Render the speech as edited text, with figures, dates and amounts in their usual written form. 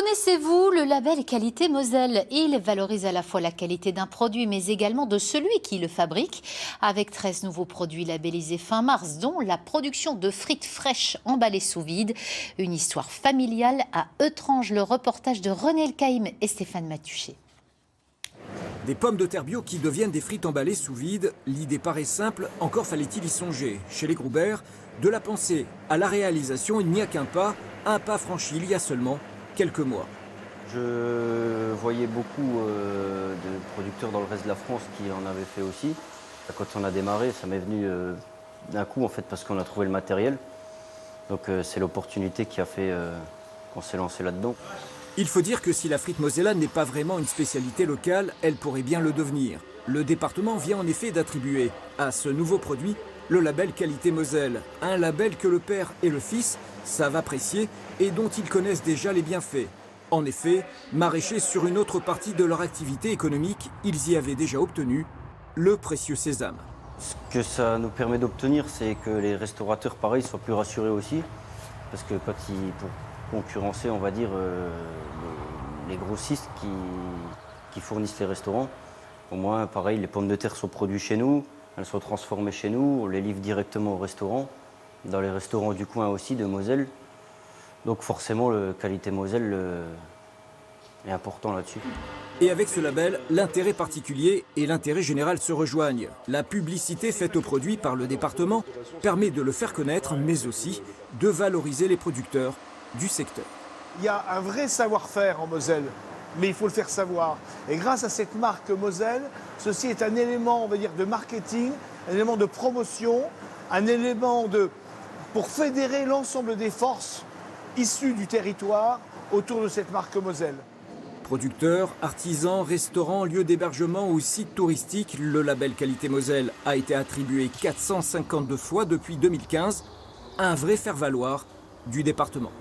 Connaissez-vous le label qualité Moselle? Il valorise à la fois la qualité d'un produit, mais également de celui qui le fabrique. Avec 13 nouveaux produits labellisés fin mars, dont la production de frites fraîches emballées sous vide. Une histoire familiale à Eutrange, le reportage de René Elkaïm et Stéphane Matuchet. Des pommes de terre bio qui deviennent des frites emballées sous vide, l'idée paraît simple, encore fallait-il y songer. Chez les Groubert, de la pensée à la réalisation, il n'y a qu'un pas franchi il y a seulement quelques mois. Je voyais beaucoup de producteurs dans le reste de la France qui en avaient fait aussi. Quand on a démarré, ça m'est venu d'un coup en fait parce qu'on a trouvé le matériel. Donc c'est l'opportunité qui a fait qu'on s'est lancé là-dedans. Il faut dire que si la frite mosellane n'est pas vraiment une spécialité locale, elle pourrait bien le devenir. Le département vient en effet d'attribuer à ce nouveau produit le label Qualité Moselle, un label que le père et le fils savent apprécier et dont ils connaissent déjà les bienfaits. En effet, maraîchers sur une autre partie de leur activité économique, ils y avaient déjà obtenu le précieux sésame. Ce que ça nous permet d'obtenir, c'est que les restaurateurs, pareil, soient plus rassurés aussi. Parce que quand pour concurrencer, on va dire, les grossistes qui fournissent les restaurants, au moins, pareil, les pommes de terre sont produites chez nous, elles sont transformées chez nous, on les livre directement au restaurant, dans les restaurants du coin aussi, de Moselle. Donc forcément, le qualité Moselle est important là-dessus. Et avec ce label, l'intérêt particulier et l'intérêt général se rejoignent. La publicité faite au produit par le département permet de le faire connaître, mais aussi de valoriser les producteurs du secteur. Il y a un vrai savoir-faire en Moselle, mais il faut le faire savoir. Et grâce à cette marque Moselle, ceci est un élément, on va dire, de marketing, un élément de promotion, un élément pour fédérer l'ensemble des forces issues du territoire autour de cette marque Moselle. Producteurs, artisans, restaurants, lieux d'hébergement ou sites touristiques, le label Qualité Moselle a été attribué 452 fois depuis 2015, un vrai faire-valoir du département.